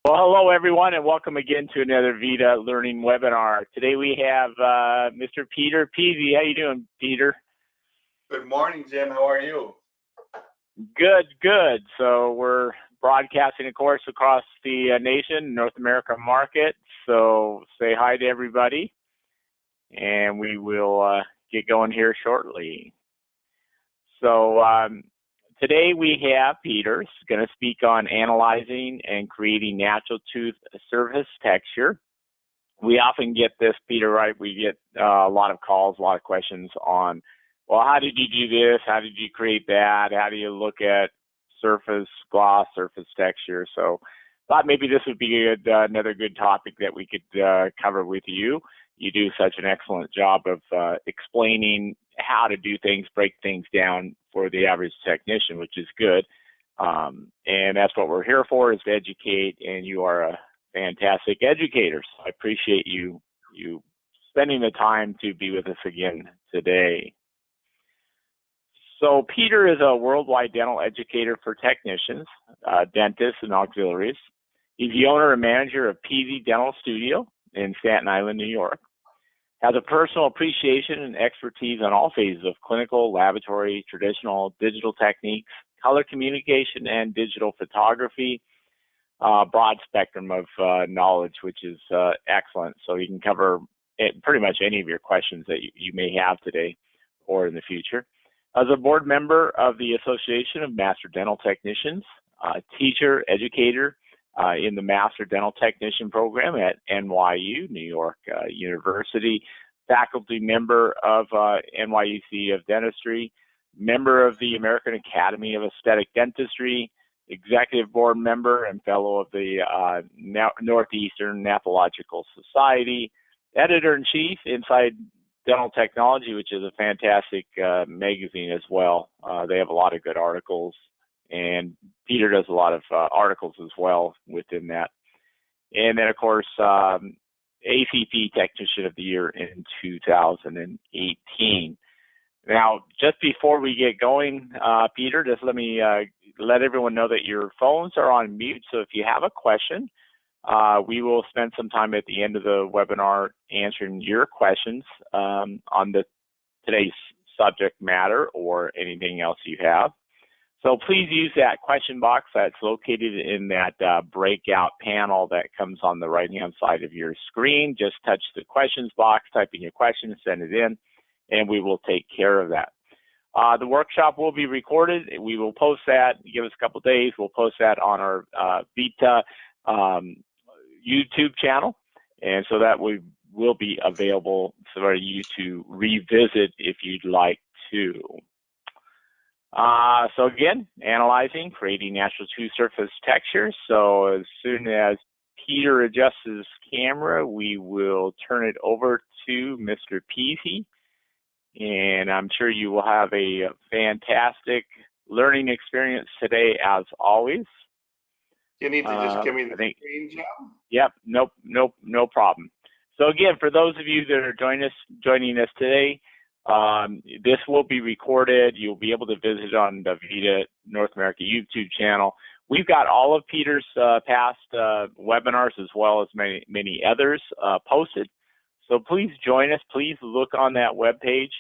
Well, hello everyone, and welcome again to another VITA Learning webinar. Today we have Mr. Peter Peasy. How you doing, Peter? Good morning, Jim. How are you? Good, good. So we're broadcasting, of course, across the nation, North America market. So say hi to everybody, and we will get going here shortly. So today we have Peter going to speak on analyzing and creating natural tooth surface texture. We often get this, Peter, right? We get a lot of calls, a lot of questions on, well, how did you do this? How did you create that? How do you look at surface gloss, surface texture? So thought maybe this would be another good topic that we could cover with you. You do such an excellent job of explaining how to do things, break things down for the average technician, which is good. And that's what we're here for, is to educate, and you are a fantastic educator. So I appreciate you spending the time to be with us again today. So Peter is a worldwide dental educator for technicians, dentists, and auxiliaries. He's the owner and manager of Peasy Dental Studio in Staten Island, New York. Has a personal appreciation and expertise on all phases of clinical, laboratory, traditional, digital techniques, color communication, and digital photography. Broad spectrum of knowledge, which is excellent. So you can cover pretty much any of your questions that you may have today or in the future. As a board member of the Association of Master Dental Technicians, teacher, educator in the Master Dental Technician program at NYU, New York University, faculty member of NYUC of Dentistry, member of the American Academy of Aesthetic Dentistry, executive board member and fellow of the Northeastern Naphthological Society, editor-in-chief Inside Dental Technology, which is a fantastic magazine as well. They have a lot of good articles, and Peter does a lot of articles as well within that. And then, of course, ACP Technician of the Year in 2018. Now, just before we get going, Peter, just let me let everyone know that your phones are on mute. So if you have a question, we will spend some time at the end of the webinar answering your questions on today's subject matter or anything else you have. So please use that question box that's located in that breakout panel that comes on the right-hand side of your screen. Just touch the questions box, type in your question, send it in, and we will take care of that. The workshop will be recorded. We will post that. Give us a couple days. We'll post that on our VITA YouTube channel, and so that will be available for you to revisit if you'd like to. So again, analyzing, creating natural tooth surface texture. So as soon as Peter adjusts his camera, we will turn it over to Mr. Peasy. And I'm sure you will have a fantastic learning experience today, as always. You need to just give me the screen, Joe? Yep, no problem. So again, for those of you that are joining us today, this will be recorded. You'll be able to visit on the VITA North America YouTube channel. We've got all of Peter's past webinars, as well as many others posted. So please join us. Please look on that webpage,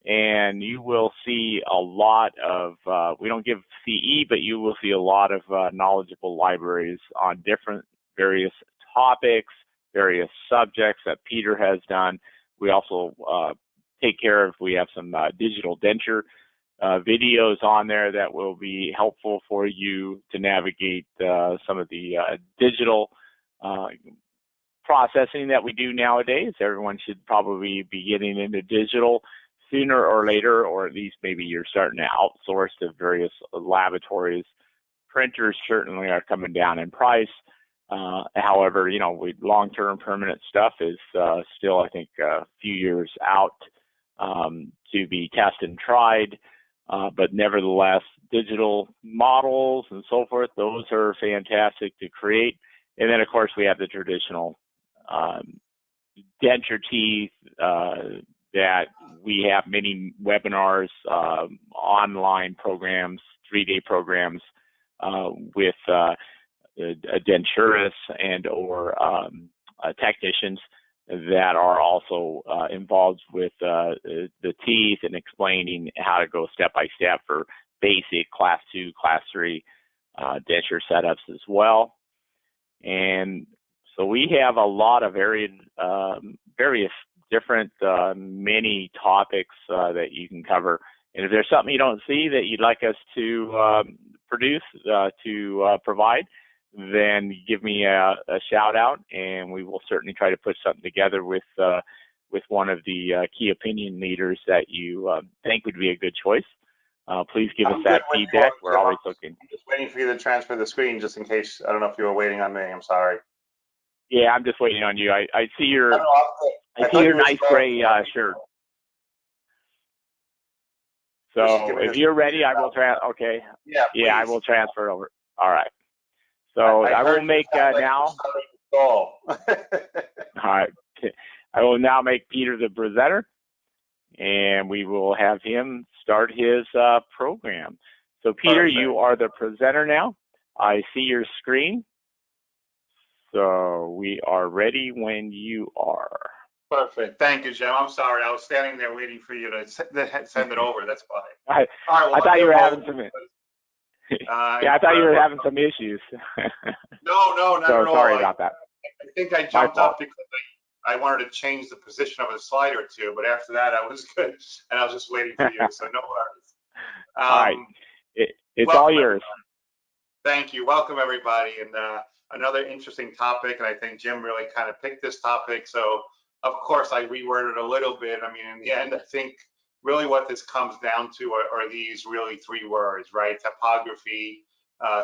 and you will see a lot of, we don't give CE, but you will see a lot of knowledgeable libraries on different various topics, various subjects that Peter has done. We also take care of, we have some digital denture videos on there that will be helpful for you to navigate some of the digital processing that we do nowadays. Everyone should probably be getting into digital sooner or later, or at least maybe you're starting to outsource to various laboratories. Printers certainly are coming down in price. However, you know, long-term permanent stuff is still, I think, a few years out to be tested and tried. But nevertheless, digital models and so forth, those are fantastic to create. And then, of course, we have the traditional denture teeth that we have many webinars, online programs, 3-day programs with denturists and or technicians that are also involved with the teeth and explaining how to go step by step for basic class 2, class 3 denture setups as well. And so we have a lot of various different many topics that you can cover. And if there's something you don't see that you'd like us to provide, then give me a shout out, and we will certainly try to put something together with one of the key opinion leaders that you think would be a good choice. Please give us that feedback. We're always looking. I'm just waiting for you to transfer the screen, just in case. I don't know if you were waiting on me. I'm sorry. Yeah, I'm just waiting on you. I see your nice gray shirt. So if you're ready, I will okay. Yeah, I will transfer over. All right. So I will make now. All right. I will now make Peter the presenter, and we will have him start his program. So Peter, Perfect. You are the presenter now. I see your screen. So we are ready when you are. Perfect. Thank you, Jim. I'm sorry. I was standing there waiting for you to send it over. That's why. I thought you were having some. Yeah, I thought you were having some issues. No, not at all. Sorry about that. I think I jumped up because I wanted to change the position of a slide or two, but after that, I was good, and I was just waiting for you. So no worries. All right, it's all yours. Thank you. Welcome everybody, and another interesting topic, and I think Jim really kind of picked this topic. So of course I reworded a little bit. I mean, in the end, I think really what this comes down to are these really 3 words, right? Typography,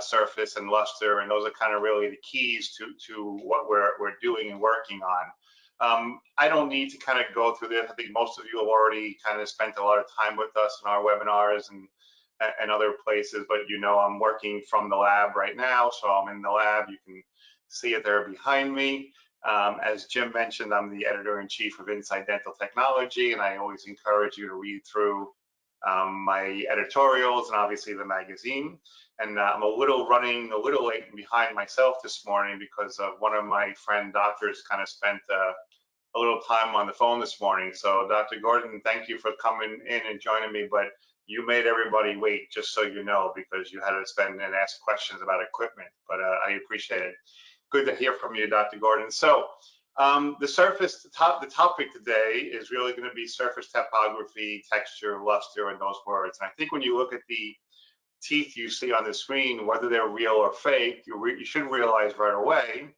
surface, and luster, and those are kind of really the keys to what we're doing and working on. I don't need to kind of go through this. I think most of you have already kind of spent a lot of time with us in our webinars and other places, but you know I'm working from the lab right now, so I'm in the lab. You can see it there behind me. As Jim mentioned, I'm the editor-in-chief of Inside Dental Technology, and I always encourage you to read through my editorials and obviously the magazine. And I'm running a little late and behind myself this morning because one of my friend doctors kind of spent a little time on the phone this morning. So Dr. Gordon, thank you for coming in and joining me, but you made everybody wait, just so you know, because you had to spend and ask questions about equipment, but I appreciate it. Good to hear from you, Dr. Gordon. So the topic today is really going to be surface typography, texture, luster, and those words. And I think when you look at the teeth you see on the screen, whether they're real or fake, you should realize right away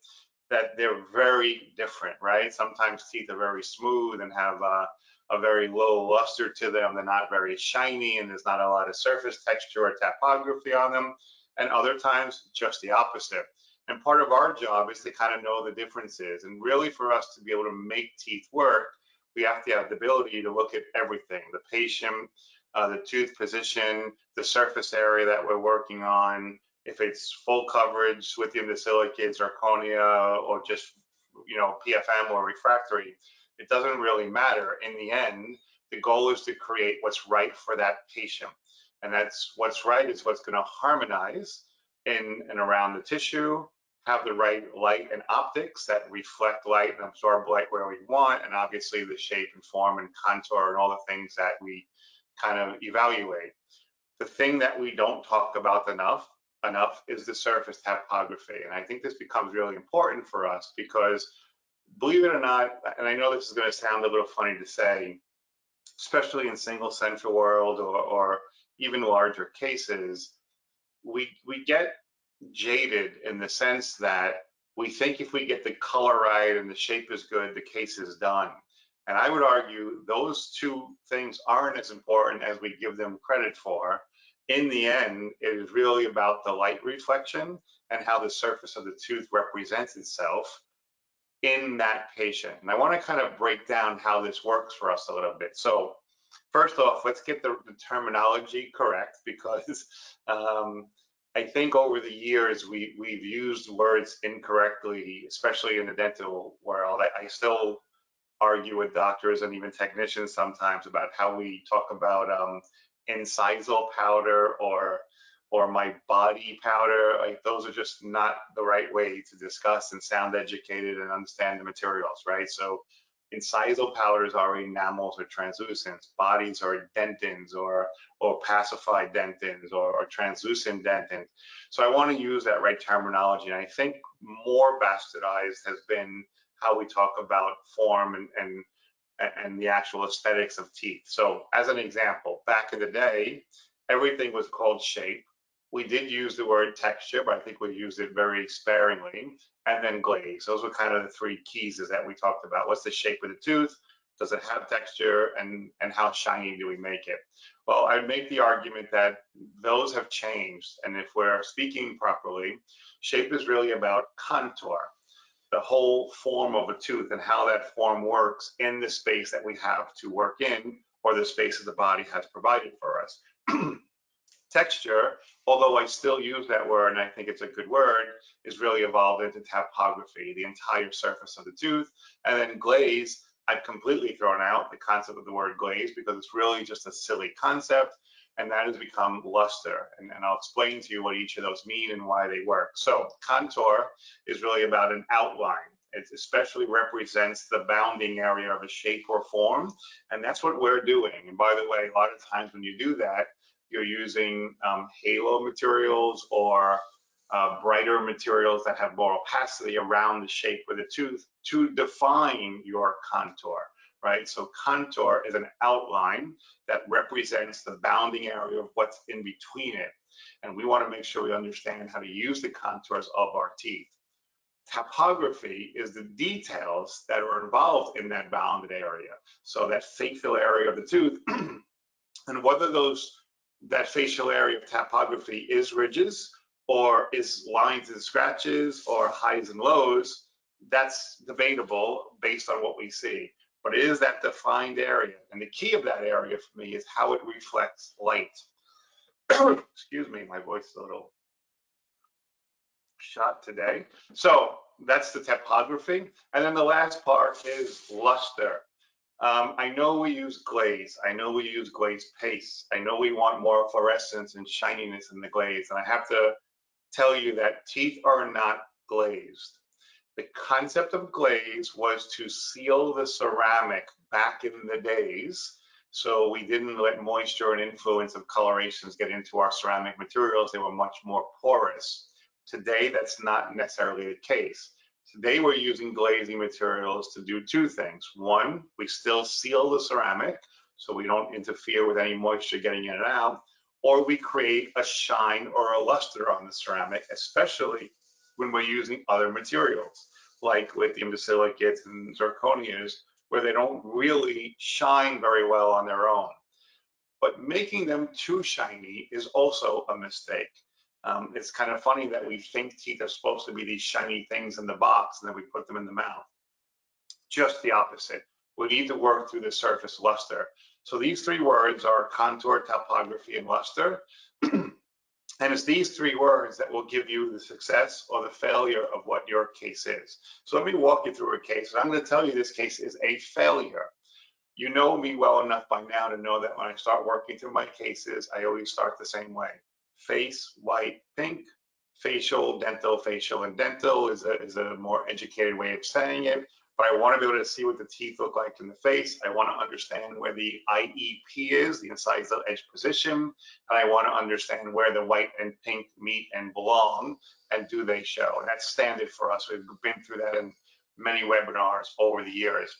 that they're very different, right? Sometimes teeth are very smooth and have a very low luster to them. They're not very shiny, and there's not a lot of surface texture or typography on them. And other times, just the opposite. And part of our job is to kind of know the differences. And really, for us to be able to make teeth work, we have to have the ability to look at everything: the patient, the tooth position, the surface area that we're working on, if it's full coverage with the endosilicate, zirconia, or just, PFM or refractory. It doesn't really matter. In the end, the goal is to create what's right for that patient. And that's what's right is what's going to harmonize in and around the tissue, have the right light and optics that reflect light and absorb light where we want, and obviously the shape and form and contour and all the things that we kind of evaluate. The thing that we don't talk about enough is the surface typography. And I think this becomes really important for us because, believe it or not, and I know this is going to sound a little funny to say, especially in single center world or even larger cases, we get jaded in the sense that we think if we get the color right and the shape is good, the case is done. And I would argue those 2 things aren't as important as we give them credit for. In the end, it is really about the light reflection and how the surface of the tooth represents itself in that patient. And I want to kind of break down how this works for us a little bit. So first off, let's get the terminology correct, because I think over the years we've used words incorrectly, especially in the dental world. I still argue with doctors and even technicians sometimes about how we talk about incisal powder or or my body powder. Like, those are just not the right way to discuss and sound educated and understand the materials, right? So incisal powders are enamels or translucents. Bodies are dentins or pacified dentins or translucent dentins. So I want to use that right terminology. And I think more bastardized has been how we talk about form and the actual aesthetics of teeth. So as an example, back in the day, everything was called shape. We did use the word texture, but I think we used it very sparingly. And then glaze. Those were kind of the three keys that we talked about. What's the shape of the tooth? Does it have texture? And how shiny do we make it? Well, I'd make the argument that those have changed. And if we're speaking properly, shape is really about contour, the whole form of a tooth and how that form works in the space that we have to work in, or the space that the body has provided for us. Texture, although I still use that word and I think it's a good word, is really evolved into typography, the entire surface of the tooth. And then glaze, I've completely thrown out the concept of the word glaze because it's really just a silly concept, and that has become luster. And I'll explain to you what each of those mean and why they work. So contour is really about an outline. It especially represents the bounding area of a shape or form, and that's what we're doing. And by the way, a lot of times when you do that, you're using halo materials or brighter materials that have more opacity around the shape of the tooth to define your contour, right? So contour is an outline that represents the bounding area of what's in between it. And we want to make sure we understand how to use the contours of our teeth. Typography is the details that are involved in that bounded area. So that facial area of the tooth, and whether that facial area of typography is ridges or is lines and scratches or highs and lows, that's debatable based on what we see. But it is that defined area. And the key of that area for me is how it reflects light. Excuse me, my voice is a little shot today. So that's the typography. And then the last part is luster. I know we use glaze. I know we use glaze paste. I know we want more fluorescence and shininess in the glaze. And I have to tell you that teeth are not glazed. The concept of glaze was to seal the ceramic back in the days, so we didn't let moisture and influence of colorations get into our ceramic materials. They were much more porous. Today, that's not necessarily the case. Today, we're using glazing materials to do two things. One, we still seal the ceramic, so we don't interfere with any moisture getting in and out, or we create a shine or a luster on the ceramic, especially when we're using other materials, like lithium silicates and zirconias, where they don't really shine very well on their own. But making them too shiny is also a mistake. It's kind of funny that we think teeth are supposed to be these shiny things in the box and then we put them in the mouth. Just the opposite. We need to work through the surface luster. So these three words are contour, typography, and luster. And it's these three words that will give you the success or the failure of what your case is. So let me walk you through a case. And I'm going to tell you this case is a failure. You know me well enough by now to know that when I start working through my cases, I always start the same way. Face, white, pink. Facial, dental, and dental is a more educated way of saying it. But I want to be able to see what the teeth look like in the face. I want to understand where the IEP is, the incisal edge position. And I want to understand where the white and pink meet and belong, and do they show. And that's standard for us. We've been through that in many webinars over the years.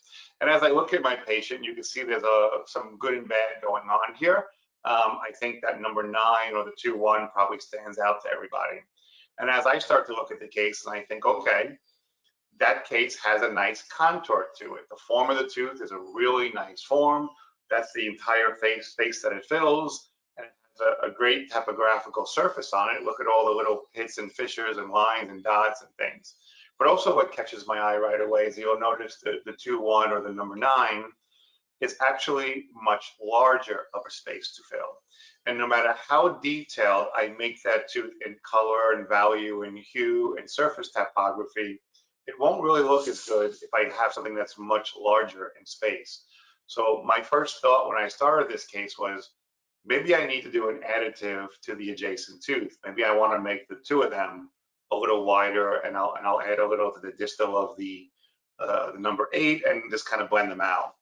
And as I look at my patient, you can see there's some good and bad going on here. I think that number 9 or the 2-1 probably stands out to everybody. And as I start to look at the case and I think, okay, that case has a nice contour to it. The form of the tooth is a really nice form. That's the entire face that it fills. And it has a great typographical surface on it. Look at all the little pits and fissures and lines and dots and things. But also what catches my eye right away is you'll notice the 2-1 or the number 9 is actually much larger of a space to fill. And no matter how detailed I make that tooth in color and value and hue and surface typography, it won't really look as good if I have something that's much larger in space. So my first thought when I started this case was, maybe I need to do an additive to the adjacent tooth. Maybe I want to make the two of them a little wider, and I'll add a little to the distal of the number 8 and just kind of blend them out.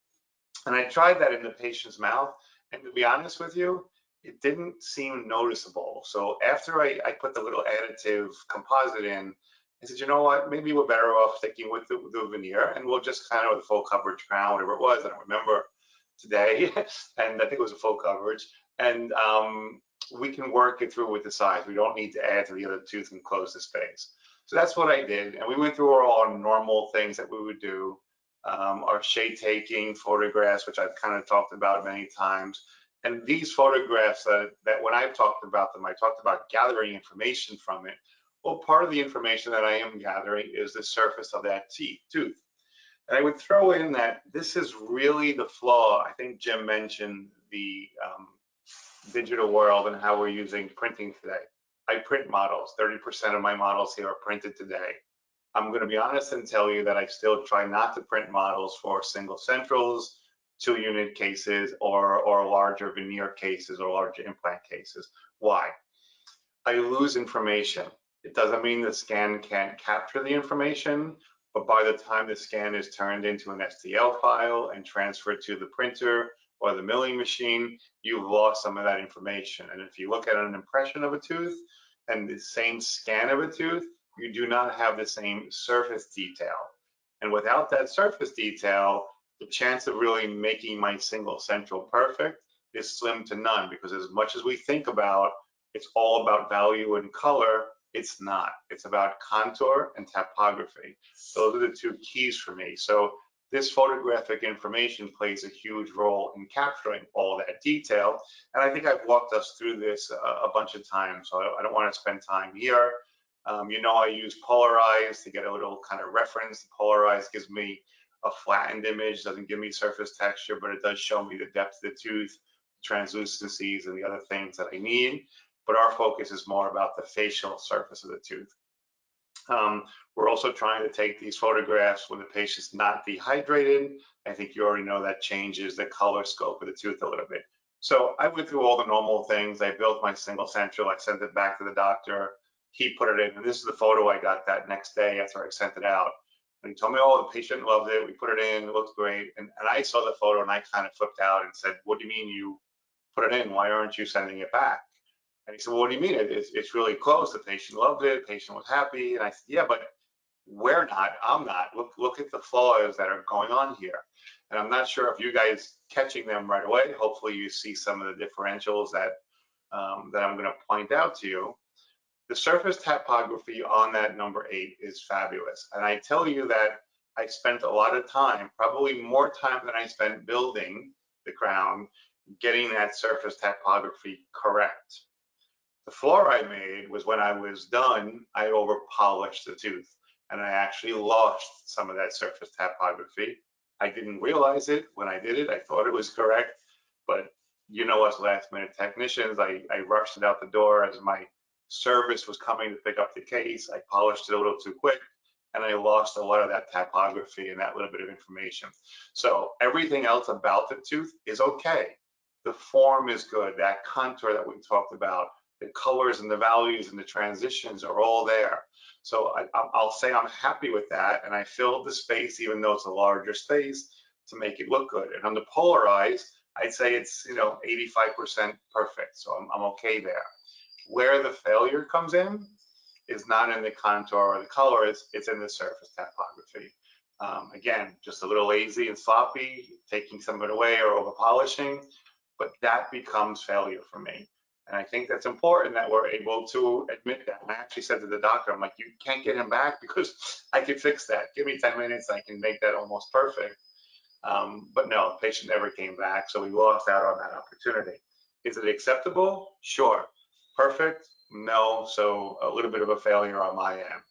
And I tried that in the patient's mouth, and to be honest with you, it didn't seem noticeable. So after I put the little additive composite in, I said, you know what, maybe we're better off sticking with the veneer, and we'll just kind of with a full coverage crown, whatever it was, I don't remember today, and I think it was a full coverage, and we can work it through with the size. We don't need to add to the other tooth and close the space. So that's what I did, and we went through all our normal things that we would do. Our shade taking photographs, which I've kind of talked about many times. And these photographs that when I've talked about them, I talked about gathering information from it. Well, part of the information that I am gathering is the surface of that tooth. And I would throw in that this is really the flaw. I think Jim mentioned the digital world and how we're using printing today. I print models. 30% of my models here are printed today. I'm going to be honest and tell you that I still try not to print models for single centrals, 2-unit cases, or larger veneer cases or larger implant cases. Why? I lose information. It doesn't mean the scan can't capture the information, but by the time the scan is turned into an STL file and transferred to the printer or the milling machine, you've lost some of that information. And if you look at an impression of a tooth and the same scan of a tooth, you do not have the same surface detail. And without that surface detail, the chance of really making my single central perfect is slim to none, because as much as we think about it's all about value and color, it's not. It's about contour and typography. Those are the two keys for me. So this photographic information plays a huge role in capturing all that detail. And I think I've walked us through this a bunch of times, so I don't want to spend time here. You know, I use polarized to get a little kind of reference. Polarized gives me a flattened image, doesn't give me surface texture, but it does show me the depth of the tooth, translucencies, and the other things that I need. But our focus is more about the facial surface of the tooth. We're also trying to take these photographs when the patient's not dehydrated. I think you already know that changes the color scope of the tooth a little bit. So I went through all the normal things. I built my single central. I sent it back to the doctor. He put it in, and this is the photo I got that next day after I sent it out. And he told me, oh, the patient loved it. We put it in, it looks great. And I saw the photo and I kind of flipped out and said, what do you mean you put it in? Why aren't you sending it back? And he said, well, what do you mean? It's really close. The patient loved it. The patient was happy. And I said, yeah, but we're not. I'm not. Look at the flaws that are going on here. And I'm not sure if you guys catching them right away. Hopefully you see some of the differentials that I'm going to point out to you. The surface typography on that number 8 is fabulous. And I tell you that I spent a lot of time, probably more time than I spent building the crown, getting that surface typography correct. The flaw I made was when I was done, I over polished the tooth and I actually lost some of that surface typography. I didn't realize it when I did it. I thought it was correct, but you know us last minute technicians, I rushed it out the door as my service was coming to pick up the case. I polished it a little too quick and I lost a lot of that typography and that little bit of information. So everything else about the tooth is okay. The form is good. That contour that we talked about, the colors and the values and the transitions are all there. So I'll say I'm happy with that. And I filled the space, even though it's a larger space, to make it look good. And on the polarized, I'd say it's 85% perfect. So I'm okay there. Where the failure comes in is not in the contour or the color, it's in the surface typography. Again, just a little lazy and sloppy, taking some of it away or over polishing, but that becomes failure for me. And I think that's important that we're able to admit that. And I actually said to the doctor, I'm like, you can't get him back because I can fix that. Give me 10 minutes, I can make that almost perfect. But no, the patient never came back, so we lost out on that opportunity. Is it acceptable? Sure. Perfect? No, so a little bit of a failure on my end.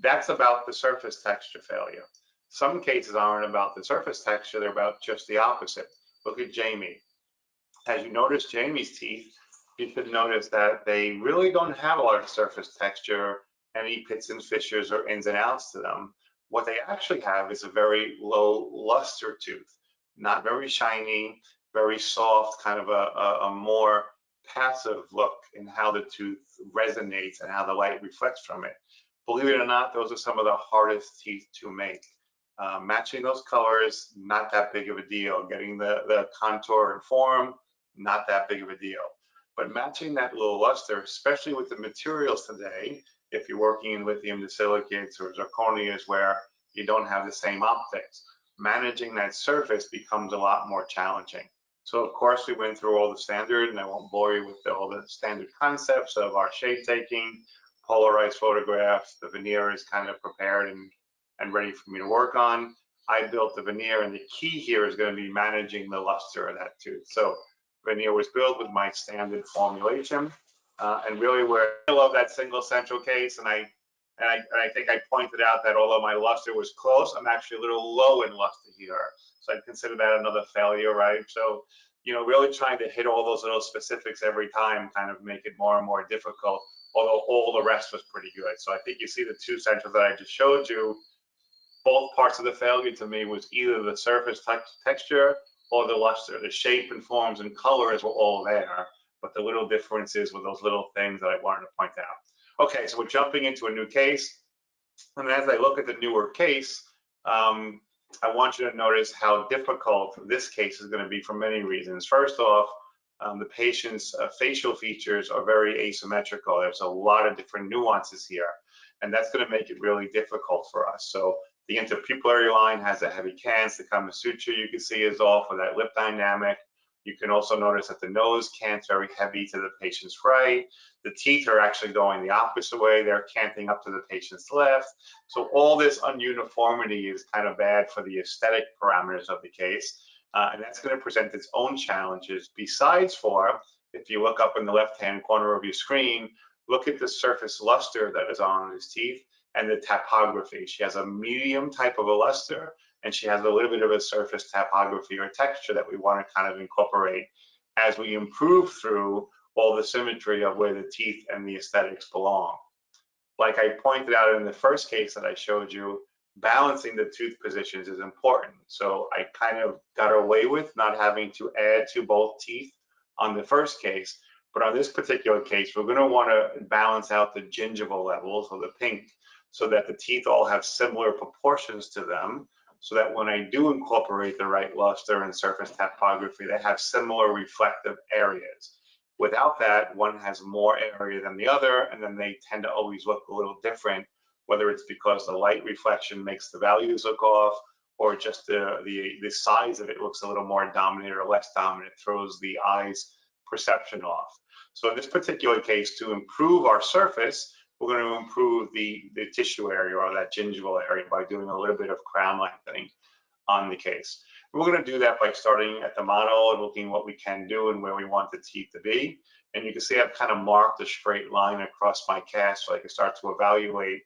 That's about the surface texture failure. Some cases aren't about the surface texture, they're about just the opposite. Look at Jamie. As you notice Jamie's teeth, you could notice that they really don't have a lot of surface texture, any pits and fissures or ins and outs to them. What they actually have is a very low luster tooth, not very shiny, very soft, kind of a more passive look in how the tooth resonates and how the light reflects from it. Believe it or not, those are some of the hardest teeth to make. Matching those colors, not that big of a deal. Getting the contour and form, not that big of a deal. But matching that little luster, especially with the materials today, if you're working in lithium silicates or zirconias where you don't have the same optics, managing that surface becomes a lot more challenging. So of course we went through all the standard, and I won't bore you with all the standard concepts of our shade taking, polarized photographs, the veneer is kind of prepared and ready for me to work on. I built the veneer, and the key here is going to be managing the luster of that tooth. So veneer was built with my standard formulation, and really where I love that single central case, and I think I pointed out that although my luster was close, I'm actually a little low in luster here. So I'd consider that another failure, right? So, you know, really trying to hit all those little specifics every time kind of make it more and more difficult, although all the rest was pretty good. So I think you see the two centers that I just showed you, both parts of the failure to me was either the surface texture or the luster. The shape and forms and colors were all there, but the little differences were those little things that I wanted to point out. Okay, so we're jumping into a new case. And as I look at the newer case, I want you to notice how difficult this case is going to be for many reasons. First off, the patient's facial features are very asymmetrical. There's a lot of different nuances here, and that's going to make it really difficult for us. So the interpupillary line has a heavy cant. The Kama Sutra you can see is off with that lip dynamic. You can also notice that the nose cant's very heavy to the patient's right. The teeth are actually going the opposite way. They're canting up to the patient's left. So all this ununiformity is kind of bad for the aesthetic parameters of the case. And that's going to present its own challenges. Besides for, if you look up in the left-hand corner of your screen, look at the surface luster that is on his teeth and the typography. She has a medium type of a luster, and she has a little bit of a surface typography or texture that we want to kind of incorporate as we improve through all the symmetry of where the teeth and the aesthetics belong. Like I pointed out in the first case that I showed you, balancing the tooth positions is important. So I kind of got away with not having to add to both teeth on the first case, but on this particular case, we're going to want to balance out the gingival levels, or the pink, so that the teeth all have similar proportions to them, so that when I do incorporate the right luster and surface typography, they have similar reflective areas. Without that, one has more area than the other, and then they tend to always look a little different, whether it's because the light reflection makes the values look off, or just the size of it looks a little more dominant or less dominant, throws the eye's perception off. So in this particular case, to improve our surface, we're going to improve the tissue area, or that gingival area, by doing a little bit of crown lengthening on the case. We're going to do that by starting at the model and looking what we can do and where we want the teeth to be. And you can see I've kind of marked a straight line across my cast so I can start to evaluate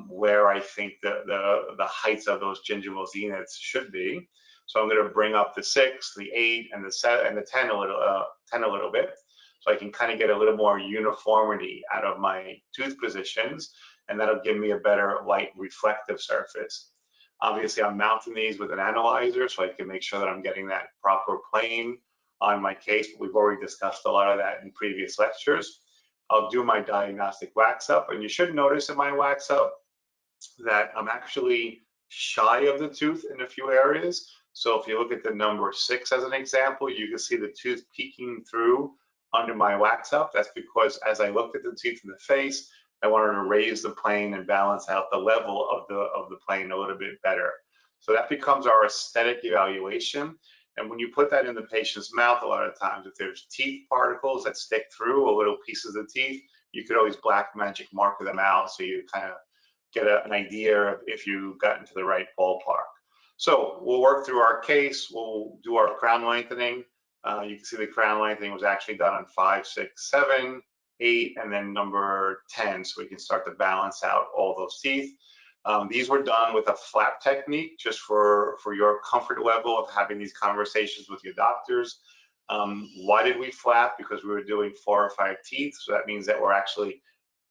where I think the heights of those gingival zeniths should be. So I'm going to bring up the 6, the 8, and the 7, and the 10 a little bit, so I can kind of get a little more uniformity out of my tooth positions, and that'll give me a better light reflective surface. Obviously, I'm mounting these with an analyzer so I can make sure that I'm getting that proper plane on my case, but we've already discussed a lot of that in previous lectures. I'll do my diagnostic wax up, and you should notice in my wax up that I'm actually shy of the tooth in a few areas. So if you look at the number 6 as an example, you can see the tooth peeking through under my wax up. That's because as I looked at the teeth in the face, I wanted to raise the plane and balance out the level of the plane a little bit better. So that becomes our aesthetic evaluation. And when you put that in the patient's mouth, a lot of times, if there's teeth particles that stick through, or little pieces of teeth, you could always black magic marker them out, so you kind of get an idea of if you got into the right ballpark. So we'll work through our case. We'll do our crown lengthening. You can see the crown lengthening was actually done on 5, 6, 7, 8, and then number 10, so we can start to balance out all those teeth. These were done with a flap technique, just for your comfort level of having these conversations with your doctors. Why did we flap? Because we were doing 4 or 5 teeth, so that means that we're actually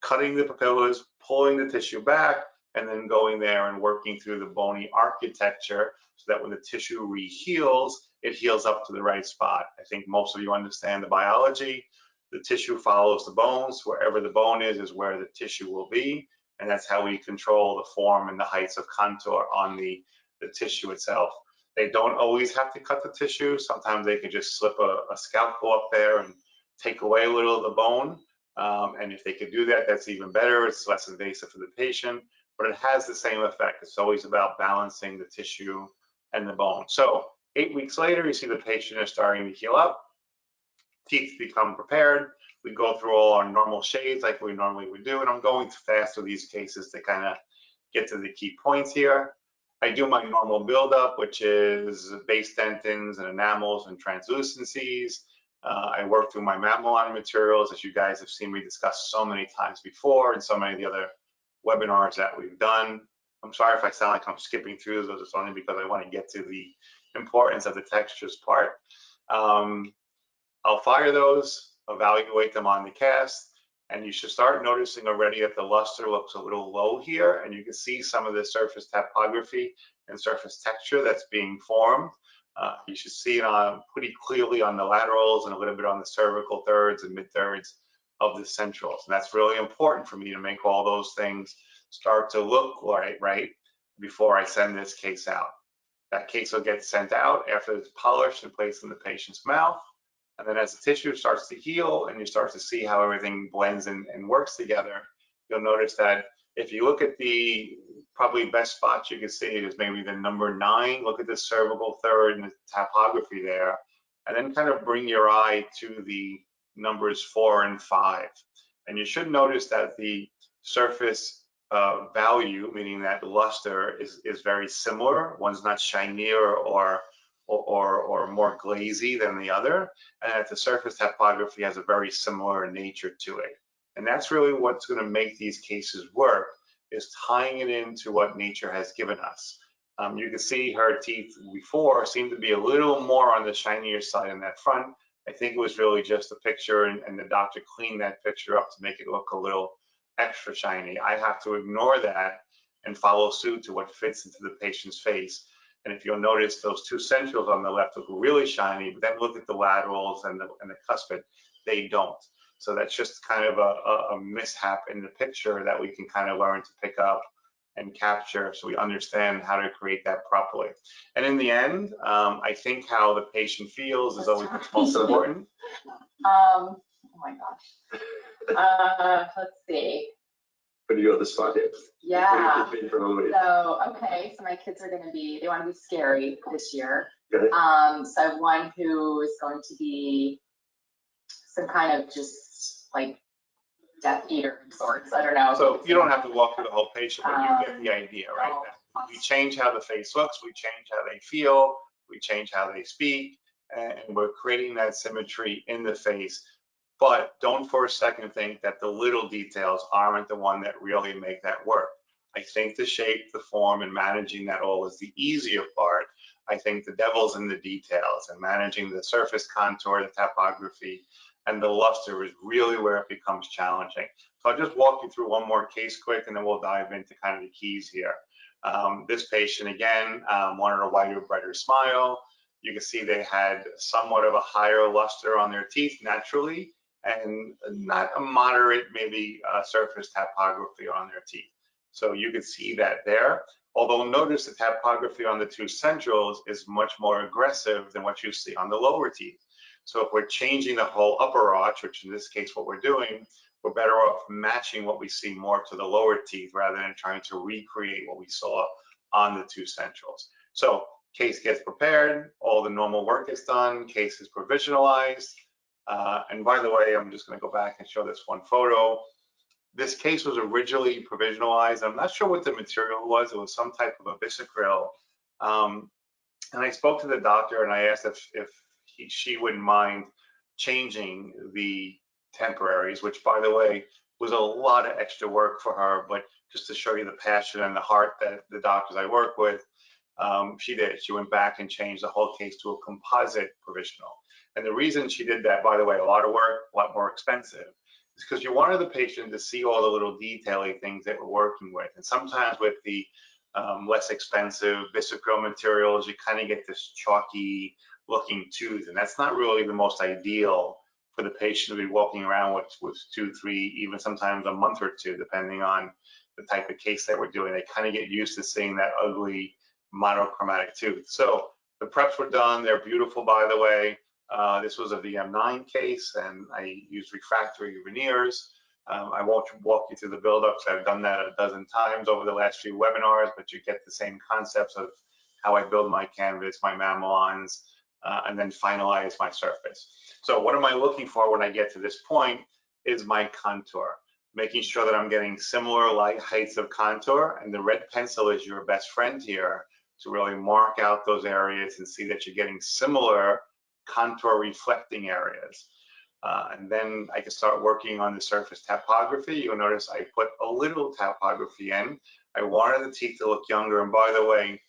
cutting the papillas, pulling the tissue back, and then going there and working through the bony architecture, so that when the tissue reheals, it heals up to the right spot. I think most of you understand the biology. The tissue follows the bones. Wherever the bone is where the tissue will be. And that's how we control the form and the heights of contour on the tissue itself. They don't always have to cut the tissue. Sometimes they can just slip a scalpel up there and take away a little of the bone. And if they could do that, that's even better. It's less invasive for the patient, but it has the same effect. It's always about balancing the tissue and the bone. So 8 weeks later, you see the patient is starting to heal up. Teeth become prepared. We go through all our normal shades like we normally would do, and I'm going fast through these cases to kind of get to the key points here. I do my normal buildup, which is base dentins and enamels and translucencies. I work through my Mamelon materials, as you guys have seen me discuss so many times before, and so many of the other webinars that we've done. I'm sorry if I sound like I'm skipping through those. It's only because I want to get to the importance of the textures part. I'll fire those, evaluate them on the cast, and you should start noticing already that the luster looks a little low here, and you can see some of the surface typography and surface texture that's being formed. You should see it pretty clearly on the laterals and a little bit on the cervical thirds and mid-thirds of the centrals. And that's really important for me to make all those things start to look right before I send this case out. That case will get sent out after it's polished and placed in the patient's mouth. And then as the tissue starts to heal and you start to see how everything blends and works together, you'll notice that if you look at the probably best spots you can see is maybe the number 9. Look at the cervical third and the typography there, and then kind of bring your eye to the numbers 4 and 5. And you should notice that the surface value, meaning that luster, is very similar. One's not shinier or more glazy than the other, and that the surface typography has a very similar nature to it. And that's really what's going to make these cases work, is tying it into what nature has given us. You can see her teeth before seemed to be a little more on the shinier side in that front. I think it was really just a picture, and the doctor cleaned that picture up to make it look a little extra shiny. I have to ignore that and follow suit to what fits into the patient's face. And if you'll notice, those 2 centrals on the left look really shiny, but then look at the laterals and the cuspid, they don't. So that's just kind of a mishap in the picture that we can kind of learn to pick up and capture, so we understand how to create that properly. And in the end, I think how the patient feels is always what's most important. Oh my gosh. Let's see. Put you on the spot here. Yeah. So, okay, so my kids are going to be, they want to be scary this year. Okay. So I have one who is going to be some kind of just like Death Eater of sorts. I don't know. So you don't have to walk through the whole patient, but you get the idea, right? We change how the face looks, we change how they feel, we change how they speak, and we're creating that symmetry in the face. But don't for a second think that the little details aren't the one that really make that work. I think the shape, the form, and managing that all is the easier part. I think the devil's in the details, and managing the surface contour, the typography, and the luster is really where it becomes challenging. So I'll just walk you through one more case quick, and then we'll dive into kind of the keys here. This patient, again, wanted a whiter, brighter smile. You can see they had somewhat of a higher luster on their teeth naturally, and not a moderate, maybe surface typography on their teeth. So you can see that there. Although notice the typography on the 2 centrals is much more aggressive than what you see on the lower teeth. So if we're changing the whole upper arch, which in this case what we're doing, we're better off matching what we see more to the lower teeth rather than trying to recreate what we saw on the 2 centrals. So case gets prepared, all the normal work is done, case is provisionalized. And by the way, I'm just going to go back and show this one photo. This case was originally provisionalized. I'm not sure what the material was. It was some type of a bisacryl. And I spoke to the doctor and I asked if she wouldn't mind changing the temporaries, which by the way was a lot of extra work for her, but just to show you the passion and the heart that the doctors I work with, she did. She went back and changed the whole case to a composite provisional. And the reason she did that, by the way, a lot of work, a lot more expensive, is because you wanted the patient to see all the little detailing things that we're working with. And sometimes with the less expensive bisacryl materials, you kind of get this chalky, looking tooth, and that's not really the most ideal for the patient to be walking around with 2, 3, even sometimes a month or two, depending on the type of case that we're doing. They kind of get used to seeing that ugly monochromatic tooth. So the preps were done. They're beautiful, by the way. This was a VM9 case, and I used refractory veneers. I won't walk you through the buildups. I've done that a dozen times over the last few webinars, but you get the same concepts of how I build my canvas, my mamelons, and then finalize my surface. So what am I looking for when I get to this point is my contour, making sure that I'm getting similar light heights of contour, and the red pencil is your best friend here to really mark out those areas and see that you're getting similar contour reflecting areas. And then I can start working on the surface typography. You'll notice I put a little typography in. I wanted the teeth to look younger, and by the way,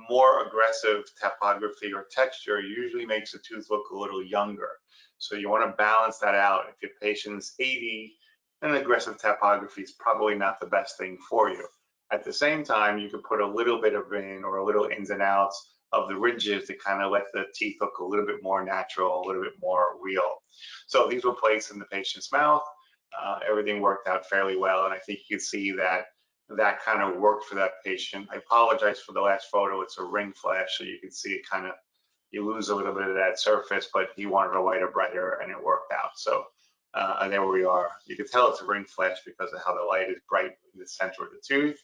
more aggressive typography or texture usually makes the tooth look a little younger. So you want to balance that out. If your patient's 80, then aggressive typography is probably not the best thing for you. At the same time, you could put a little bit of in or a little ins and outs of the ridges to kind of let the teeth look a little bit more natural, a little bit more real. So these were placed in the patient's mouth. Everything worked out fairly well, and I think you can see that that kind of worked for that patient. I apologize for the last photo. It's a ring flash, so you can see it kind of, you lose a little bit of that surface, but he wanted a lighter, brighter, and it worked out. So and there we are. You can tell it's a ring flash because of how the light is bright in the center of the tooth.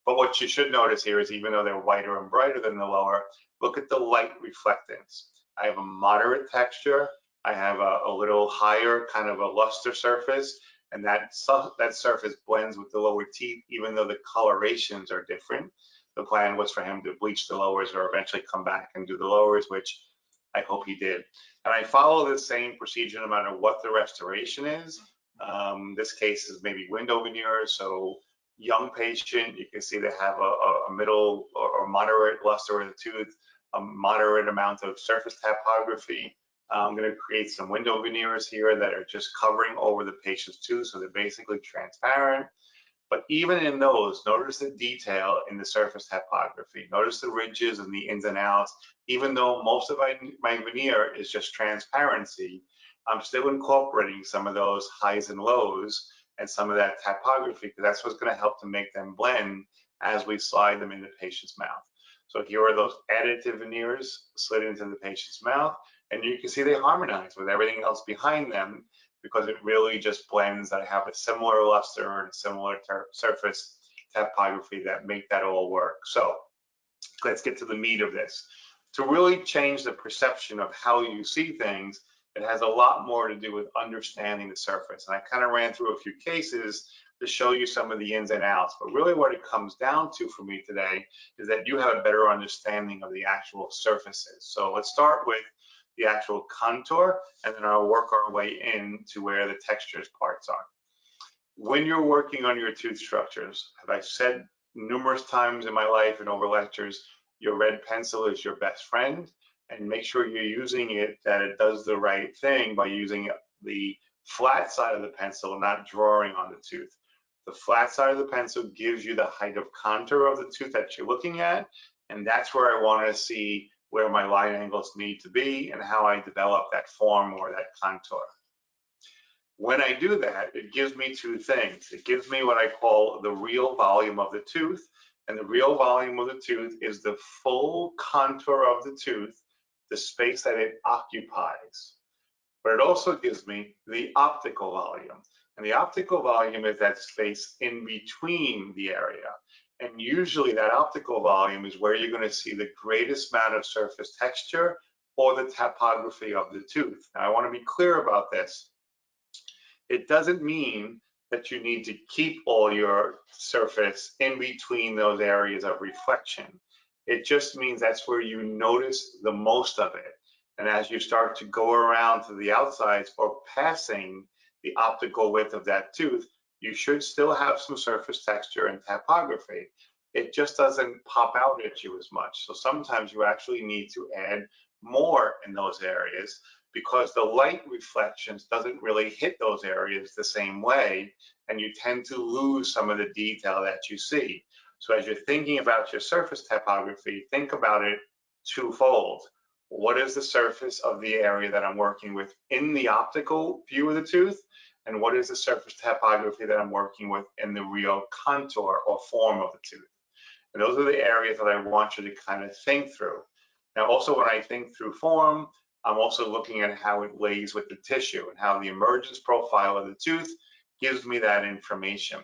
But what you should notice here is even though they're whiter and brighter than the lower, look at the light reflectance. I have a moderate texture. I have a little higher kind of a luster surface, and that surface blends with the lower teeth, even though the colorations are different. The plan was for him to bleach the lowers or eventually come back and do the lowers, which I hope he did. And I follow the same procedure no matter what the restoration is. This case is maybe window veneers, so young patient, you can see they have a middle or moderate luster of the tooth, a moderate amount of surface typography. I'm going to create some window veneers here that are just covering over the patient's tooth, so they're basically transparent. But even in those, notice the detail in the surface typography. Notice the ridges and the ins and outs. Even though most of my veneer is just transparency, I'm still incorporating some of those highs and lows and some of that typography, because that's what's going to help to make them blend as we slide them in the patient's mouth. So here are those additive veneers slid into the patient's mouth, and you can see they harmonize with everything else behind them because it really just blends. I have a similar luster and similar surface typography that make that all work. So let's get to the meat of this. To really change the perception of how you see things, it has a lot more to do with understanding the surface. And I kind of ran through a few cases to show you some of the ins and outs, but really what it comes down to for me today is that you have a better understanding of the actual surfaces. So let's start with the actual contour, and then I'll work our way in to where the textures parts are. When you're working on your tooth structures, as I've said numerous times in my life and over lectures, your red pencil is your best friend, and make sure you're using it that it does the right thing by using the flat side of the pencil, not drawing on the tooth. The flat side of the pencil gives you the height of contour of the tooth that you're looking at, and that's where I want to see where my line angles need to be and how I develop that form or that contour. When I do that, it gives me two things. It gives me what I call the real volume of the tooth, and the real volume of the tooth is the full contour of the tooth, the space that it occupies. But it also gives me the optical volume, and the optical volume is that space in between the area. And usually that optical volume is where you're going to see the greatest amount of surface texture or the typography of the tooth. Now, I want to be clear about this. It doesn't mean that you need to keep all your surface in between those areas of reflection. It just means that's where you notice the most of it. And as you start to go around to the outsides or passing the optical width of that tooth, you should still have some surface texture and typography. It just doesn't pop out at you as much. So sometimes you actually need to add more in those areas because the light reflections doesn't really hit those areas the same way, and you tend to lose some of the detail that you see. So as you're thinking about your surface typography, think about it twofold. what is the surface of the area that I'm working with in the optical view of the tooth, and what is the surface typography that I'm working with in the real contour or form of the tooth. And those are the areas that I want you to kind of think through. Now, also when I think through form, I'm also looking at how it lays with the tissue and how the emergence profile of the tooth gives me that information.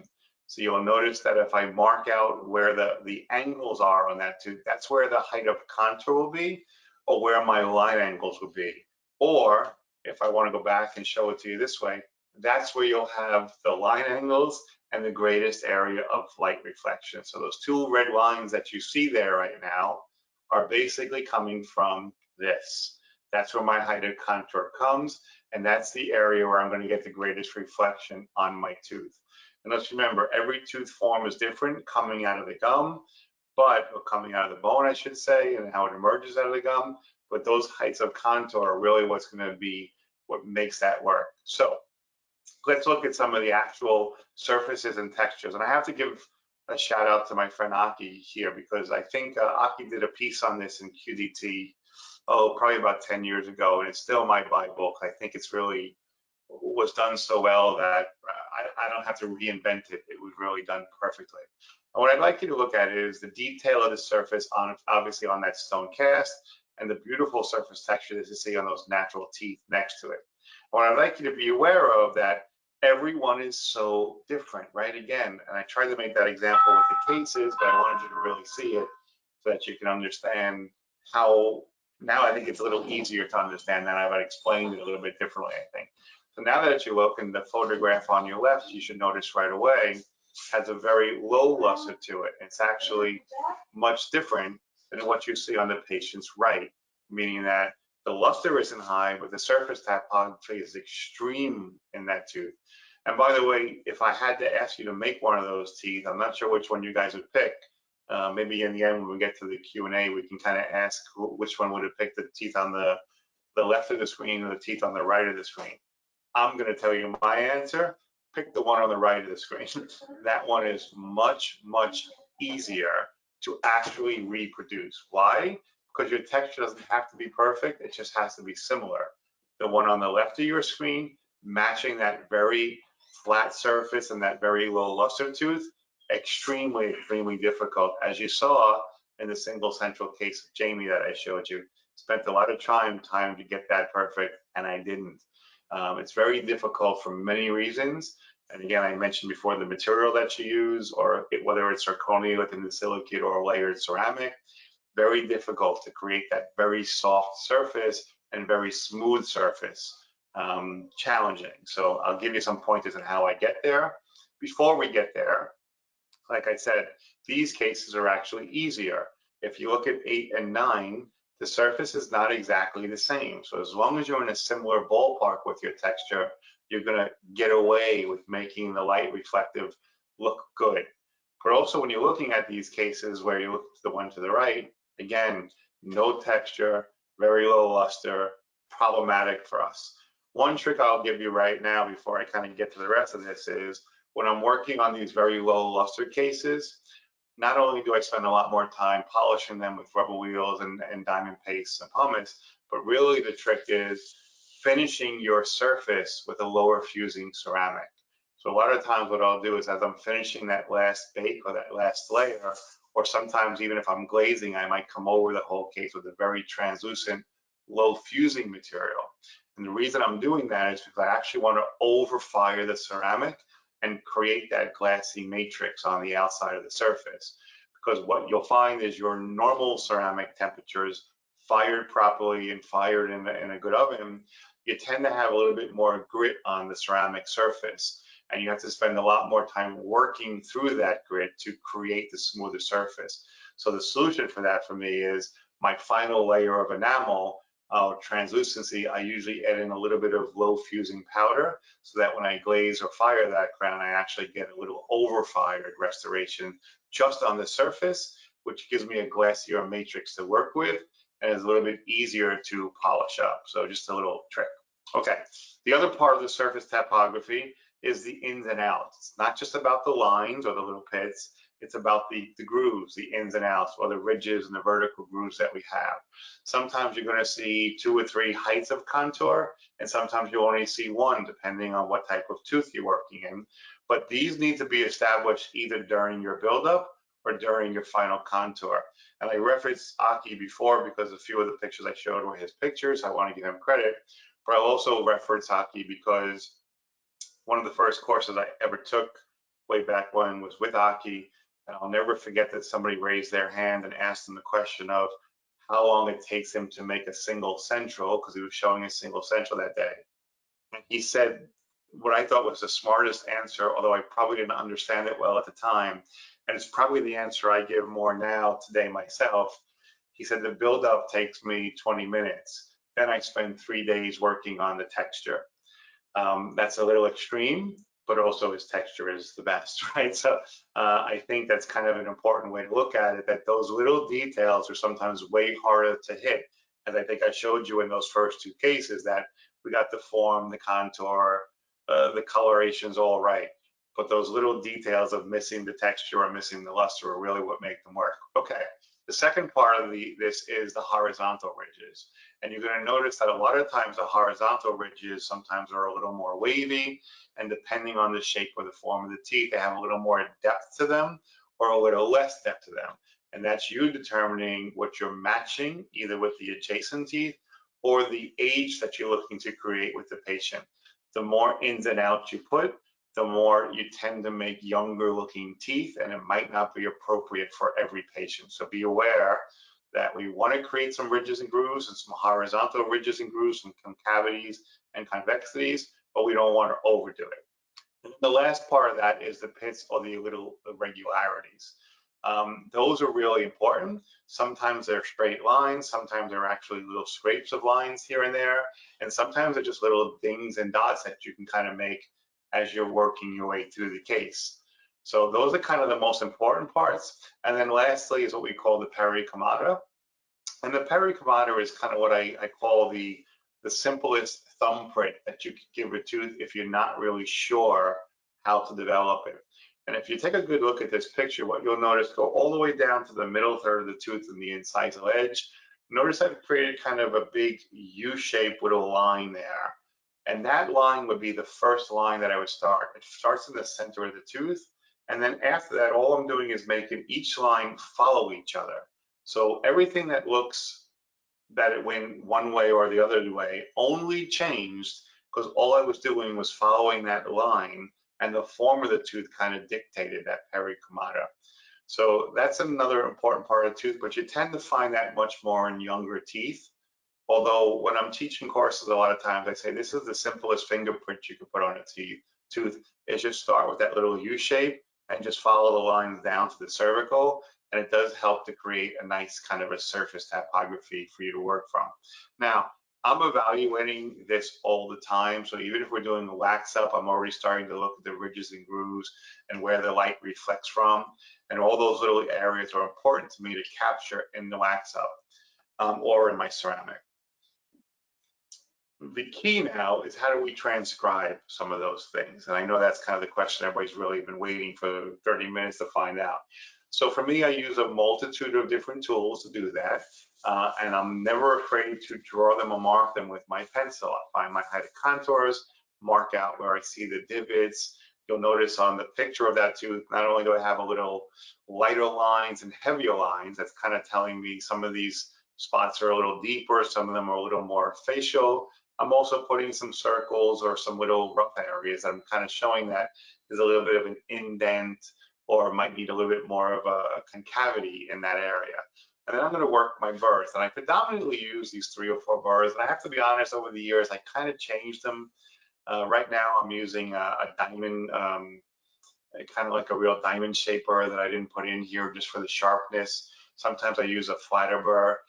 So you'll notice that if I mark out where the angles are on that tooth, that's where the height of contour will be, or where my line angles will be. Or if I want to go back and show it to you this way, that's where you'll have the line angles and the greatest area of light reflection. So those two red lines that you see there right now are basically coming from this. That's where my height of contour comes, and that's the area where I'm going to get the greatest reflection on my tooth. And let's remember, every tooth form is different coming out of the gum, or coming out of the bone, I should say, and how it emerges out of the gum. But those heights of contour are really what's going to be what makes that work. So let's look at some of the actual surfaces and textures. And I have to give a shout out to my friend Aki here, because I think Aki did a piece on this in QDT, probably about 10 years ago, and it's still my Bible. I think it's really was done so well that I don't have to reinvent it. It was really done perfectly. And what I'd like you to look at is the detail of the surface on, obviously on that stone cast, and the beautiful surface texture that you see on those natural teeth next to it. What I'd like you to be aware of that everyone is so different, right? Again, and I tried to make that example with the cases, but I wanted you to really see it so that you can understand how, now I think it's a little easier to understand that. I've explained it a little bit differently, I think. So now that you look in the photograph on your left, you should notice right away has a very low luster to it. It's actually much different than what you see on the patient's right, meaning that the luster isn't high, but the surface typography is extreme in that tooth. And by the way, if I had to ask you to make one of those teeth, I'm not sure which one you guys would pick. Maybe in the end, when we get to the Q&A, we can kind of ask which one would have picked the teeth on the left of the screen or the teeth on the right of the screen. I'm going to tell you my answer. Pick the one on the right of the screen. That one is much, much easier to actually reproduce. Why? Because your texture doesn't have to be perfect. It just has to be similar. The one on the left of your screen, matching that very flat surface and that very low luster tooth, extremely, extremely difficult. As you saw in the single central case of Jamie that I showed you, spent a lot of time to get that perfect, and I didn't. It's very difficult for many reasons. And again, I mentioned before the material that you use, or whether it's zirconia within the silicate or layered ceramic, very difficult to create that very soft surface and very smooth surface. Challenging. So I'll give you some pointers on how I get there. Before we get there, like I said, these cases are actually easier. If you look at 8 and 9, the surface is not exactly the same. So as long as you're in a similar ballpark with your texture, you're going to get away with making the light reflective look good. But also when you're looking at these cases where you look at the one to the right, again, no texture, very low luster, problematic for us. One trick I'll give you right now before I kind of get to the rest of this is when I'm working on these very low luster cases, not only do I spend a lot more time polishing them with rubber wheels and diamond paste and pumice, but really the trick is finishing your surface with a lower fusing ceramic. So a lot of times what I'll do is as I'm finishing that last bake or that last layer, or sometimes even if I'm glazing, I might come over the whole case with a very translucent, low fusing material. And the reason I'm doing that is because I actually want to overfire the ceramic and create that glassy matrix on the outside of the surface. Because what you'll find is your normal ceramic temperatures, fired properly and fired in a good oven, you tend to have a little bit more grit on the ceramic surface. And you have to spend a lot more time working through that grit to create the smoother surface. So the solution for that for me is my final layer of enamel, translucency, I usually add in a little bit of low fusing powder so that when I glaze or fire that crown, I actually get a little overfired restoration just on the surface, which gives me a glassier matrix to work with and is a little bit easier to polish up. So just a little trick. Okay, the other part of the surface typography is the ins and outs. It's not just about the lines or the little pits. It's about the grooves, the ins and outs, or the ridges and the vertical grooves that we have. Sometimes you're going to see 2 or 3 heights of contour, and sometimes you only see 1, depending on what type of tooth you're working in. But these need to be established either during your buildup or during your final contour. And I referenced Aki before because a few of the pictures I showed were his pictures. I want to give him credit, but I'll also reference Aki because one of the first courses I ever took way back when was with Aki, and I'll never forget that somebody raised their hand and asked him the question of how long it takes him to make a single central, because he was showing a single central that day. And he said what I thought was the smartest answer, although I probably didn't understand it well at the time, and it's probably the answer I give more now today myself. He said the build-up takes me 20 minutes. Then I spend 3 days working on the texture. That's a little extreme, but also his texture is the best, right? So I think that's kind of an important way to look at it, that those little details are sometimes way harder to hit. And I think I showed you in those first 2 cases that we got the form, the contour, the coloration's all right. But those little details of missing the texture or missing the luster are really what make them work. Okay, the second part of this is the horizontal ridges. And you're going to notice that a lot of times the horizontal ridges sometimes are a little more wavy, and depending on the shape or the form of the teeth, they have a little more depth to them or a little less depth to them. And that's you determining what you're matching either with the adjacent teeth or the age that you're looking to create with the patient. The more ins and outs you put, the more you tend to make younger looking teeth, and it might not be appropriate for every patient. So be aware that we want to create some ridges and grooves and some horizontal ridges and grooves, some concavities and convexities, but we don't want to overdo it. And the last part of that is the pits or the little irregularities. Those are really important. Sometimes they're straight lines, sometimes they're actually little scrapes of lines here and there, and sometimes they're just little dings and dots that you can kind of make as you're working your way through the case. So those are kind of the most important parts. And then lastly is what we call the pericomata. And the pericomata is kind of what I call the simplest thumbprint that you could give a tooth if you're not really sure how to develop it. And if you take a good look at this picture, what you'll notice, go all the way down to the middle third of the tooth and the incisal edge. Notice I've created kind of a big U shape with a line there. And that line would be the first line that I would start. It starts in the center of the tooth. And then after that, all I'm doing is making each line follow each other. So everything that looks that it went one way or the other way only changed because all I was doing was following that line, and the form of the tooth kind of dictated that pericomata. So that's another important part of the tooth, but you tend to find that much more in younger teeth. Although when I'm teaching courses, a lot of times I say this is the simplest fingerprint you can put on a tooth, is just start with that little U shape and just follow the lines down to the cervical. And it does help to create a nice kind of a surface typography for you to work from. Now, I'm evaluating this all the time. So even if we're doing a wax up, I'm already starting to look at the ridges and grooves and where the light reflects from. And all those little areas are important to me to capture in the wax up or in my ceramic. The key now is how do we transcribe some of those things? And I know that's kind of the question everybody's really been waiting for 30 minutes to find out. So for me, I use a multitude of different tools to do that. And I'm never afraid to draw them or mark them with my pencil. I find my height of contours, mark out where I see the divots. You'll notice on the picture of that tooth, not only do I have a little lighter lines and heavier lines, that's kind of telling me some of these spots are a little deeper, some of them are a little more facial. I'm also putting some circles or some little rough areas. I'm kind of showing that there's a little bit of an indent or might need a little bit more of a concavity in that area. And then I'm going to work my burrs. And I predominantly use these 3 or 4 burrs. And I have to be honest, over the years, I kind of changed them. Right now, I'm using a diamond, kind of like a real diamond shape burr that I didn't put in here just for the sharpness. Sometimes I use a flatter burr.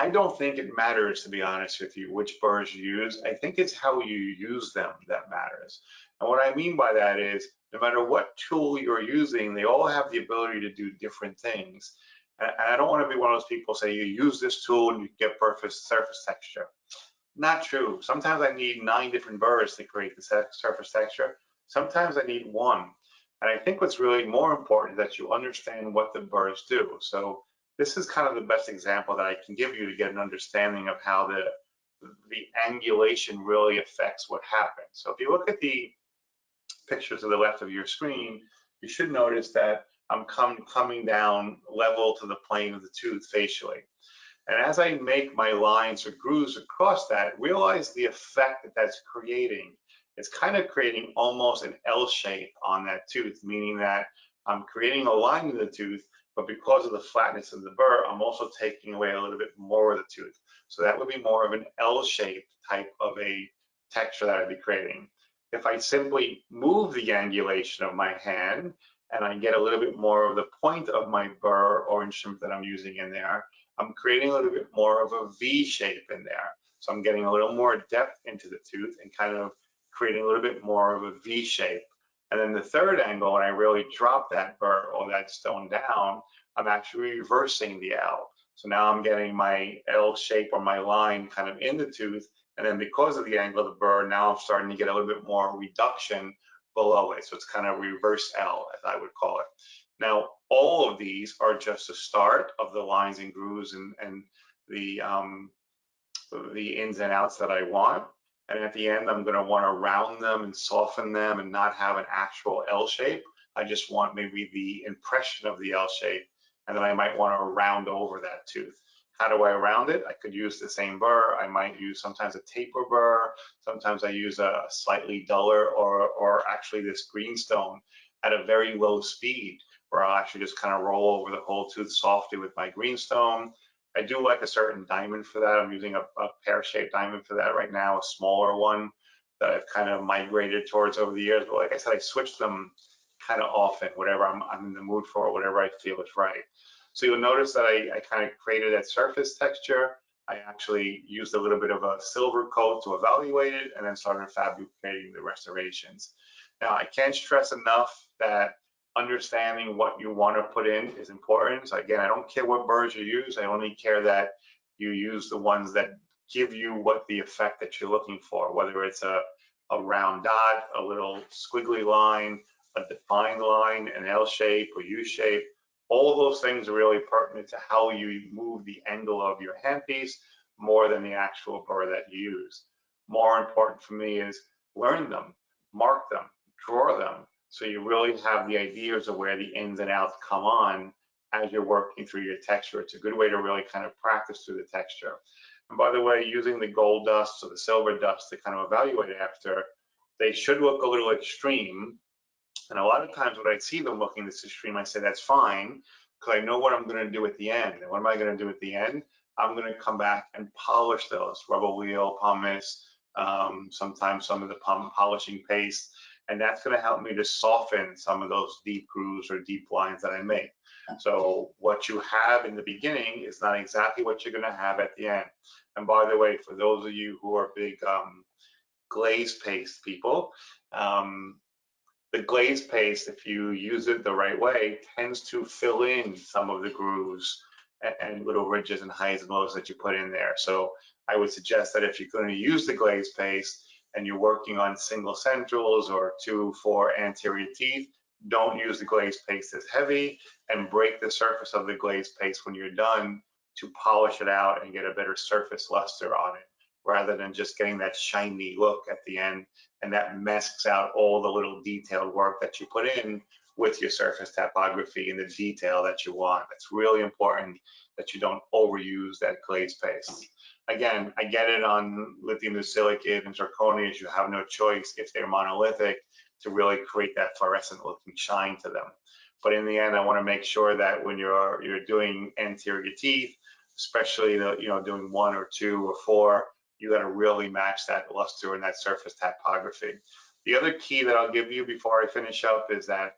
I don't think it matters, to be honest with you, which burrs you use. I think it's how you use them that matters. And what I mean by that is, no matter what tool you're using, they all have the ability to do different things. And I don't want to be one of those people say you use this tool and you get perfect surface texture. Not true. Sometimes I need 9 different burrs to create the surface texture. Sometimes I need 1. And I think what's really more important is that you understand what the burrs do. So this is kind of the best example that I can give you to get an understanding of how the angulation really affects what happens. So if you look at the picture to the left of your screen, you should notice that I'm coming down level to the plane of the tooth facially. And as I make my lines or grooves across that, realize the effect that that's creating. It's kind of creating almost an L shape on that tooth, meaning that I'm creating a line in the tooth, but because of the flatness of the burr, I'm also taking away a little bit more of the tooth. So that would be more of an L-shaped type of a texture that I'd be creating. If I simply move the angulation of my hand and I get a little bit more of the point of my burr or instrument that I'm using in there, I'm creating a little bit more of a V shape in there. So I'm getting a little more depth into the tooth and kind of creating a little bit more of a V shape. And then the third angle, when I really drop that burr or that stone down, I'm actually reversing the L. So now I'm getting my L shape or my line kind of in the tooth. And then because of the angle of the burr, now I'm starting to get a little bit more reduction below it. So it's kind of reverse L, as I would call it. Now, all of these are just the start of the lines and grooves and the ins and outs that I want. And at the end, I'm going to want to round them and soften them and not have an actual L shape. I just want maybe the impression of the L shape, and then I might want to round over that tooth. How do I round it? I could use the same burr. I might use sometimes a taper burr. Sometimes I use a slightly duller or actually this greenstone at a very low speed, where I'll actually just kind of roll over the whole tooth softly with my greenstone. I do like a certain diamond for that. I'm using a pear-shaped diamond for that right now, a smaller one that I've kind of migrated towards over the years. But like I said, I switch them kind of often, whatever I'm in the mood for, whatever I feel is right. So you'll notice that I kind of created that surface texture. I actually used a little bit of a silver coat to evaluate it and then started fabricating the restorations. Now, I can't stress enough that understanding what you want to put in is important. So again, I don't care what burrs you use. I only care that you use the ones that give you what the effect that you're looking for, whether it's a round dot, a little squiggly line, a defined line, an L shape or U shape. All of those things are really pertinent to how you move the angle of your handpiece more than the actual burr that you use. More important for me is learn them, mark them, draw them, so you really have the ideas of where the ins and outs come on as you're working through your texture. It's a good way to really kind of practice through the texture. And by the way, using the gold dust or the silver dust to kind of evaluate after, they should look a little extreme. And a lot of times when I see them looking this extreme, I say, that's fine, because I know what I'm going to do at the end. And what am I going to do at the end? I'm going to come back and polish those, rubber wheel, pumice, sometimes some of the polishing paste. And that's going to help me to soften some of those deep grooves or deep lines that I make. So what you have in the beginning is not exactly what you're going to have at the end. And by the way, for those of you who are big glaze paste people, the glaze paste, if you use it the right way, tends to fill in some of the grooves and little ridges and highs and lows that you put in there. So I would suggest that if you're going to use the glaze paste and you're working on single centrals or 2-4 anterior teeth, don't use the glaze paste as heavy, and break the surface of the glaze paste when you're done to polish it out and get a better surface luster on it, rather than just getting that shiny look at the end, and that masks out all the little detailed work that you put in with your surface typography and the detail that you want. It's really important that you don't overuse that glaze paste. Again, I get it on lithium silicate and zirconias, you have no choice if they're monolithic to really create that fluorescent looking shine to them. But in the end, I want to make sure that when you're doing anterior teeth, especially doing 1 or 2 or 4, you got to really match that luster and that surface typography. The other key that I'll give you before I finish up is that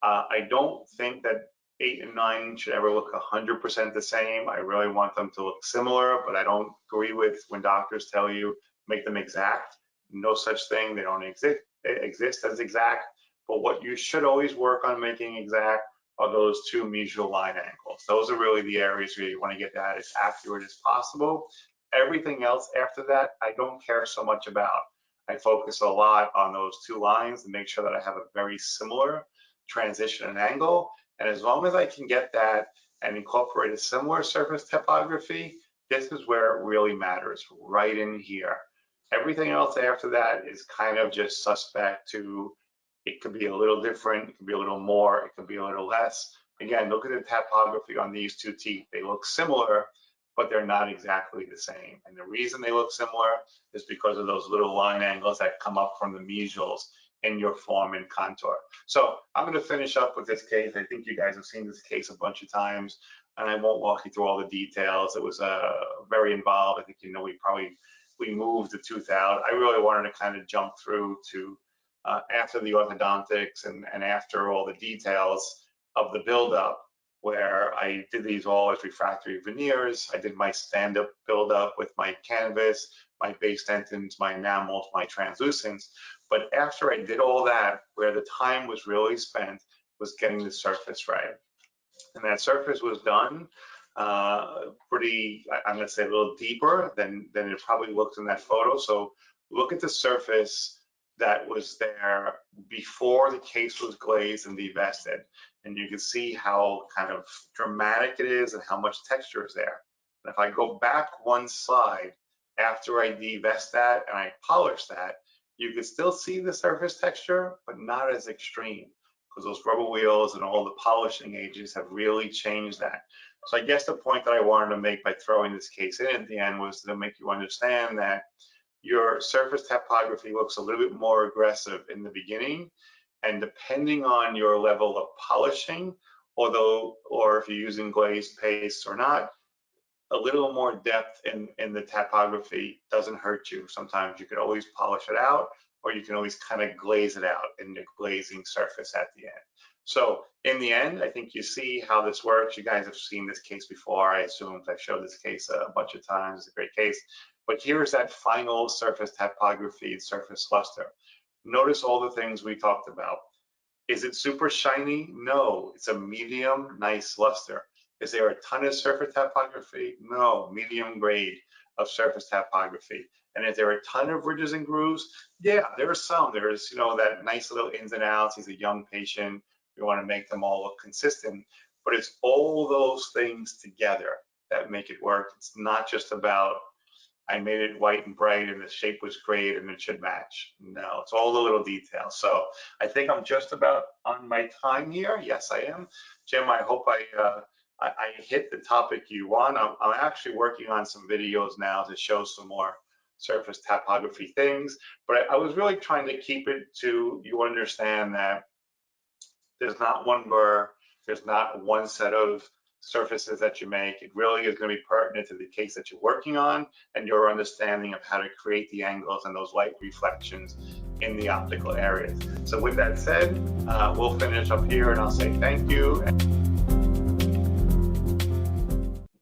I don't think that 8 and 9 should ever look 100% the same. I really want them to look similar, but I don't agree with when doctors tell you make them exact. No such thing. They don't exist as exact. But what you should always work on making exact are those 2 mesial line angles. Those are really the areas where you want to get that as accurate as possible. Everything else after that, I don't care so much about. I focus a lot on those 2 lines and make sure that I have a very similar transition and angle. And as long as I can get that and incorporate a similar surface typography, this is where it really matters, right in here. Everything else after that is kind of just suspect to, it could be a little different, it could be a little more, it could be a little less. Again, look at the typography on these two teeth. They look similar, but they're not exactly the same. And the reason they look similar is because of those little line angles that come up from the mesials in your form and contour. So I'm going to finish up with this case. I think you guys have seen this case a bunch of times, and I won't walk you through all the details. It was very involved. I think, you know, we moved the tooth out. I really wanted to kind of jump through to after the orthodontics and after all the details of the buildup, where I did these all as refractory veneers. I did my stand-up buildup with my canvas, my base dentins, my enamels, my translucents. But after I did all that, where the time was really spent was getting the surface right. And that surface was done pretty, I'm gonna say a little deeper than it probably looked in that photo. So look at the surface that was there before the case was glazed and devested. And you can see how kind of dramatic it is and how much texture is there. And if I go back one slide after I devest that and I polish that, you can still see the surface texture, but not as extreme, because those rubber wheels and all the polishing agents have really changed that. So I guess the point that I wanted to make by throwing this case in at the end was to make you understand that your surface typography looks a little bit more aggressive in the beginning, and depending on your level of polishing, or if you're using glazed paste or not, a little more depth in the typography doesn't hurt you. Sometimes you could always polish it out, or you can always kind of glaze it out in the glazing surface at the end. So in the end, I think you see how this works. You guys have seen this case before. I assume I've showed this case a bunch of times. It's a great case. But here's that final surface typography, surface luster. Notice all the things we talked about. Is it super shiny? No, it's a medium, nice luster. Is there a ton of surface typography? No, medium grade of surface typography. And is there a ton of ridges and grooves? Yeah, there are some. There's, you know, that nice little ins and outs. He's a young patient. We want to make them all look consistent. But it's all those things together that make it work. It's not just about, I made it white and bright and the shape was great and it should match. No, it's all the little details. So I think I'm just about on my time here. Yes, I am. Jim, I hope I hit the topic you want. I'm actually working on some videos now to show some more surface typography things, but I was really trying to keep it to, you understand that there's not one burr, there's not one set of surfaces that you make. It really is going to be pertinent to the case that you're working on and your understanding of how to create the angles and those light reflections in the optical areas. So with that said, we'll finish up here and I'll say thank you.